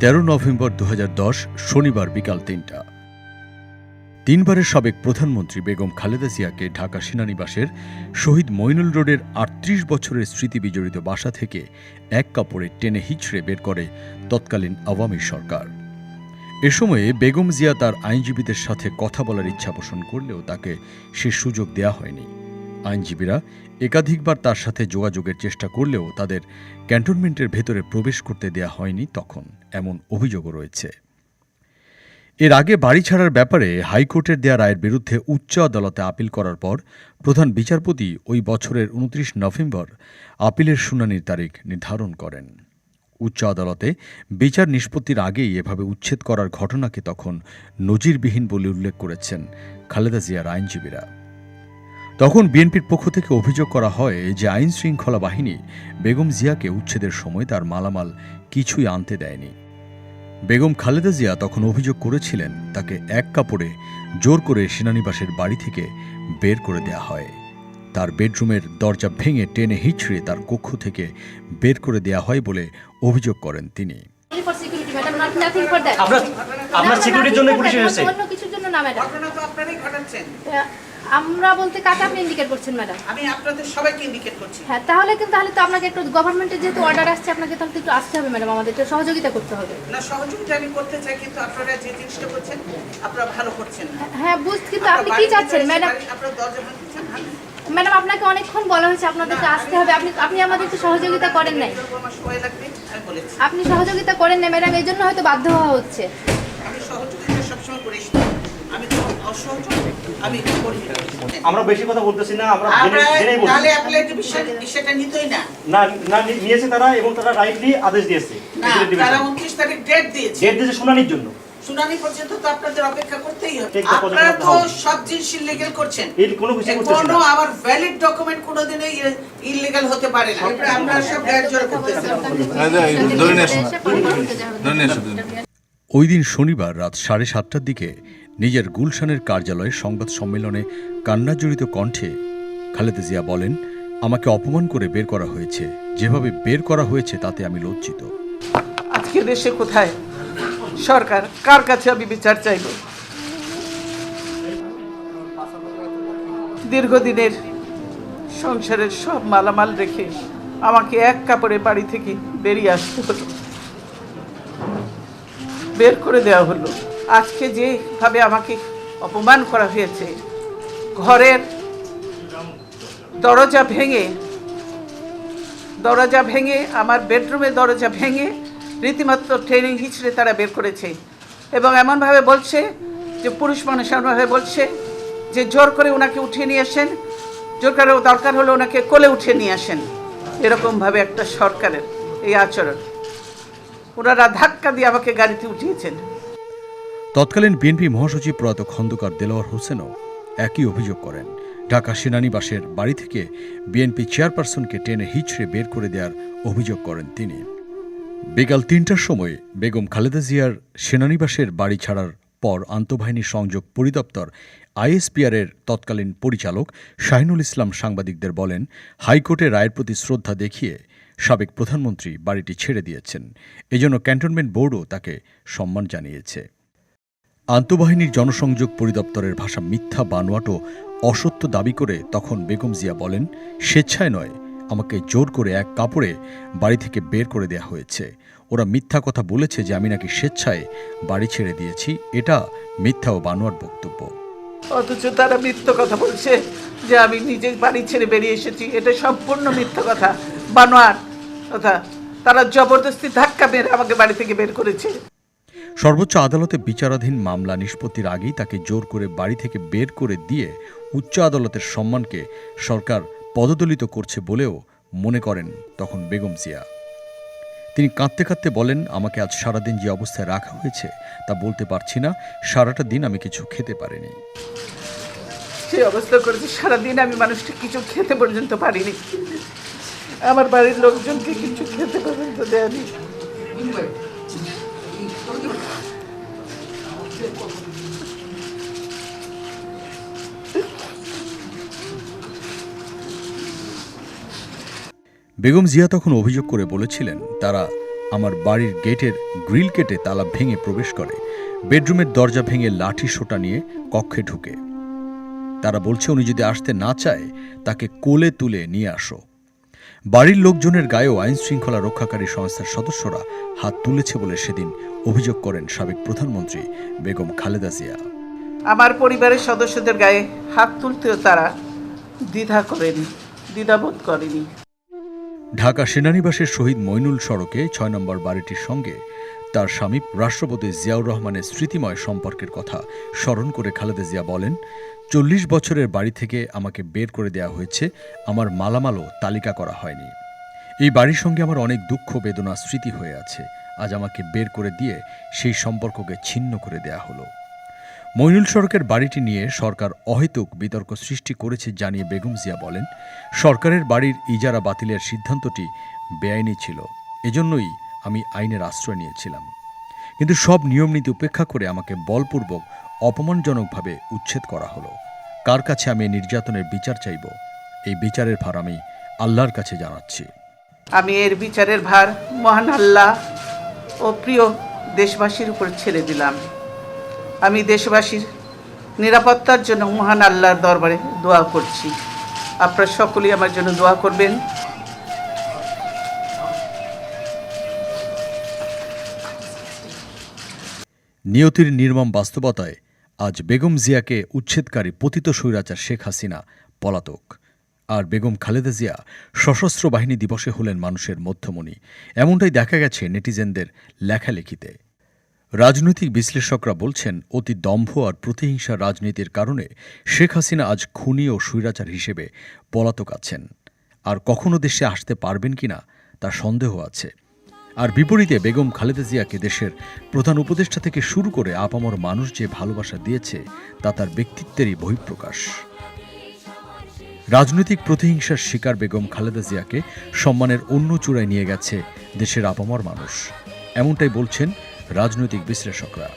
13 November 2010 শনিবার বিকাল ৩টা। তিনবারের সাবেক প্রধানমন্ত্রী বেগম খালেদা জিয়াকে ঢাকা সেনানিবাসের শহীদ মইনুল রোডের ৩৮ বছরের স্মৃতি বিজড়িত বাসা থেকে এক কাপড়ে টেনে হিঁচড়ে বের করে তৎকালীন আওয়ামী সরকার। এ সময়ে বেগম জিয়া তার আইনজীবীদের সাথে কথা বলার ইচ্ছা পোষণ করলেও তাকে সে সুযোগ দেয়া হয়নি। আইনজীবীরা একাধিকবার তার সাথে যোগাযোগের চেষ্টা করলেও তাদের ক্যান্টনমেন্টের ভেতরে প্রবেশ করতে দেয়া হয়নি তখন, এমন অভিযোগও রয়েছে। এর আগে বাড়ি ছাড়ার ব্যাপারে হাইকোর্টের দেয়া রায়ের বিরুদ্ধে উচ্চ আদালতে আপিল করার পর প্রধান বিচারপতি ওই বছরের ২৯ নভেম্বর আপিলের শুনানির তারিখ নির্ধারণ করেন। উচ্চ আদালতে বিচার নিষ্পত্তির আগেই এভাবে উচ্ছেদ করার ঘটনাকে তখন নজিরবিহীন বলে উল্লেখ করেছেন খালেদা জিয়ার আইনজীবীরা। তখন বিএনপির পক্ষ থেকে অভিযোগ করা হয় যে আইন শৃঙ্খলা বাহিনী বেগম জিয়াকে উচ্ছেদের সময় তার মালামাল কিছুই আনতে দেয়নি। বেগম খালেদা জিয়া তখন অভিযোগ করেছিলেন তাকে এক কাপড়ে জোর করে সেনানিবাসের বাড়ি থেকে বের করে দেয়া হয়। তার বেডরুমের দরজা ভেঙে টেনে হিঁচড়ে তার কক্ষ থেকে বের করে দেয়া হয় বলে অভিযোগ করেন তিনি। আপনার সিকিউরিটির জন্য পুলিশ এসেছে। অন্য কিছুর জন্য না ম্যাডাম, ঘটনা তো আপনারাই ঘটাচ্ছেন। আমরা বলতে কাকে আপনি ইন্ডিকেট করছেন ম্যাডাম? আমি আপনাদের সবাইকে ইন্ডিকেট করছি। হ্যাঁ, তাহলে তো আপনাকে একটু গভর্নমেন্টের যেহেতু অর্ডার আসছে আপনাকে তাহলে একটু আসতে হবে ম্যাডাম, আমাদের একটু সহযোগিতা করতে হবে। না, সহযোগিতা আমি করতে চাই, কিন্তু আপনারা যে জিনিসটা করছেন আপনারা ভালো করছেন না। হ্যাঁ বুঝছি, কিন্তু আপনি কি চাচ্ছেন ম্যাডাম? আপনারা দরজা ভাঙছেন। ম্যাডাম আপনাকে অনেকক্ষণ বলা হয়েছে আপনাদেরকে আসতে হবে, আপনি আমাদের একটু সহযোগিতা করেন নাই। আমার সময় লাগবে আমি বলেছি। আপনি সহযোগিতা করেন না ম্যাডাম, এই জন্য হয়তো বাধ্য হওয়া হচ্ছে। আমি সহযোগিতা সবসময় করি, আমি তো অসহযোগ আমি করি। আমরা বেশি কথা বলতেছি না, আমরা জেনেই বলছি। তাহলে অ্যাপ্লাই বিষয়টা নিতই না। না নিয়েছে তারা, এবং তারা রাইটলি আদেশ দিয়েছে। না, তারা 29 তারিখ ডেট দিয়েছে। ডেট দিয়েছে শুনানির জন্য। শুনানি পর্যন্ত তো আপনাদের অপেক্ষা করতেই হবে। ঠিক আছে, আপনারা তো সব জিনিস ইলিগাল করছেন। এর কোনো কিছু করতেছি না। কোনো আবার ভ্যালিড ডকুমেন্ট কোনোদিনই ইলিগাল হতে পারে না। আমরা সব গ্যারজোর করতেছি। ওই দিন শনিবার রাত 7:30টার দিকে নিজের গুলশানের কার্যালয়ে সংবাদ সম্মেলনে কান্নাজড়িত কণ্ঠে খালেদা জিয়া বলেন, আমাকে অপমান করে বের করা হয়েছে, যেভাবে বের করা হয়েছে তাতে আমি লজ্জিত। আজকে দেশে কোথায় সরকার, কার কাছে আমি বিচার চাইব? দীর্ঘদিনের সংসারের সব মালামাল রেখে আমাকে এক কাপড়ে বাড়ি থেকে বেরিয়ে আসতে হলো, বের করে দেওয়া হলো। আজকে যেভাবে আমাকে অপমান করা হয়েছে, ঘরের দরজা ভেঙে আমার বেডরুমের দরজা ভেঙে রীতিমাত্র ট্রেনিং হিচড়ে তারা বের করেছে, এবং এমনভাবে বলছে যে পুরুষ মানুষ এমনভাবে বলছে যে জোর করে ওনাকে উঠিয়ে নিয়ে আসেন, জোর করে দরকার হলে ওনাকে কোলে উঠিয়ে নিয়ে আসেন। এরকমভাবে একটা সরকারের এই আচরণ, ওনারা ধাক্কা দিয়ে আমাকে গাড়িতে উঠিয়েছেন। তৎকালীন বিএনপি মহাসচিব প্রয়াত খন্দকার দেলোয়ার হোসেনও একই অভিযোগ করেন। ঢাকা সেনানিবাসের বাড়ি থেকে বিএনপি চেয়ারপারসনকে টেনে হিঁচড়ে বের করে দেওয়ার অভিযোগ করেন তিনি। বিকাল ৩টার সময় বেগম খালেদা জিয়ার সেনানিবাসের বাড়ি ছাড়ার পর আন্তঃবাহিনী সংযোগ পরিদপ্তর আইএসপিআরের তৎকালীন পরিচালক শাহিনুল ইসলাম সাংবাদিকদের বলেন, হাইকোর্টের রায়ের প্রতি শ্রদ্ধা দেখিয়ে সাবেক প্রধানমন্ত্রী বাড়িটি ছেড়ে দিয়েছেন, এজন্য ক্যান্টনমেন্ট বোর্ডও তাকে সম্মান জানিয়েছে। আন্তঃবাহিনীর জনসংযোগ পরিদপ্তরের ভাষা মিথ্যা, বানোয়াট ও অসত্য দাবি করে তখন বেগম জিয়া বলেন, স্বেচ্ছায় নয়, আমাকে জোর করে এক কাপড়ে বাড়ি থেকে বের করে দেয়া হয়েছে। ওরা মিথ্যা কথা বলেছে যে আমি নাকি স্বেচ্ছায় বাড়ি ছেড়ে দিয়েছি, এটা মিথ্যা ও বানোয়াট বক্তব্য। অথচ তারা মিথ্যা কথা বলছে যে আমি নিজে বাড়ি ছেড়ে বেরিয়ে এসেছি, এটা সম্পূর্ণ মিথ্যা কথা, বানোয়াট কথা। তারা জবরদস্তি ধাক্কা মেরে আমাকে বাড়ি থেকে বের করেছে। সর্বোচ্চ আদালতে বিচারাধীন মামলা নিষ্পত্তির আগেই তাকে জোর করে বাড়ি থেকে বের করে দিয়ে উচ্চ আদালতের সম্মানকে সরকার পদদলিত করছে বলেও মনে করেন তখন বেগম জিয়া। তিনি কাঁদতে কাঁদতে বলেন, আমাকে আজ সারাদিন যে অবস্থায় রাখা হয়েছে তা বলতে পারছি না, সারাটা দিন আমি কিছু খেতে পারিনি। যে অবস্থা করেছে, সারাদিন আমি মানুষটা কিছু খেতে পর্যন্ত পারিনি, আমার বাড়ির লোকজনকে কিছু খেতে পর্যন্ত দেয়নি। বেগম জিয়া তখন অভিযোগ করে বলেছিলেন, তারা আমার বাড়ির গেটের গ্রিল কেটে তালা ভেঙে প্রবেশ করে, বেডরুমের দরজা ভেঙে লাঠি সোটা নিয়ে কক্ষে ঢুকে। তারা বলছে উনি যদি আসতে না চায় তাকে কোলে তুলে নিয়ে আসো। বাড়ির লোকজনের গায়েও আইন শৃঙ্খলা রক্ষাকারী সংস্থার সদস্যরা হাত তুলেছে বলে সেদিন অভিযোগ করেন সাবেক প্রধানমন্ত্রী বেগম খালেদা জিয়া। আমার পরিবারের সদস্যদের গায়ে হাত তুলতেও তারা দ্বিধাবোধ করেনি। ঢাকা সেনানিবাসের শহীদ মইনুল সড়কে ৬ নম্বর বাড়িটির সঙ্গে তার স্বামী রাষ্ট্রপতি জিয়াউর রহমানের স্মৃতিময় সম্পর্কের কথা স্মরণ করে খালেদা জিয়া বলেন, ৪০ বছরের বাড়ি থেকে আমাকে বের করে দেওয়া হয়েছে, আমার মালামালও তালিকা করা হয়নি। এই বাড়ির সঙ্গে আমার অনেক দুঃখ বেদনা স্মৃতি হয়ে আছে। আজ আমাকে বের করে দিয়ে সেই সম্পর্ককে ছিন্ন করে দেয়া হলো। মইনুল সড়কের বাড়িটি নিয়ে সরকার অহেতুক বিতর্ক সৃষ্টি করেছে জানিয়ে বেগম জিয়া বলেন, সরকারের বাড়ির ইজারা বাতিলের সিদ্ধান্তটি বেআইনি ছিল, এজন্যই আমি আইনের আশ্রয় নিয়েছিলাম। কিন্তু সব নিয়মনীতি উপেক্ষা করে আমাকে বলপূর্বক অপমানজনকভাবে উচ্ছেদ করা হলো। কার কাছে আমি এই নির্যাতনের বিচার চাইব? এই বিচারের ভার আমি আল্লাহর কাছে জানাচ্ছি। আমি এর বিচারের ভার মহান আল্লাহ ও প্রিয় দেশবাসীর উপর ছেড়ে দিলাম। আমি দেশবাসীর নিরাপত্তার জন্য মহান আল্লাহর দরবারে দোয়া করছি। আপনারা সকলেই আমার জন্য দোয়া করবেন। নিয়তির নির্মম বাস্তবতায় আজ বেগম জিয়াকে উচ্ছেদকারী পতিত স্বৈরাচার শেখ হাসিনা পলাতক, আর বেগম খালেদা জিয়া সশস্ত্র বাহিনী দিবসে হলেন মানুষের মধ্যমণি। এমনটাই দেখা গেছে নেটিজেনদের লেখালেখিতে। রাজনৈতিক বিশ্লেষকরা বলছেন, অতি দম্ভ আর প্রতিহিংসা রাজনীতির কারণে শেখ হাসিনা আজ খুনি ও স্বৈরাচার হিসেবে পলাতক আছেন, আর কখনো দেশে আসতে পারবেন কিনা তার সন্দেহ আছে। আর বিপরীতে বেগম খালেদা জিয়াকে দেশের প্রধান উপদেষ্টা থেকে শুরু করে আপামর মানুষ যে ভালোবাসা দিয়েছে তা তার ব্যক্তিত্বেরই বহিঃপ্রকাশ। রাজনৈতিক প্রতিহিংসার শিকার বেগম খালেদা জিয়াকে সম্মানের অন্য চূড়ায় নিয়ে গেছে দেশের আপামর মানুষ, এমনটাই বলছেন রাজনৈতিক বিশ্লেষকরা।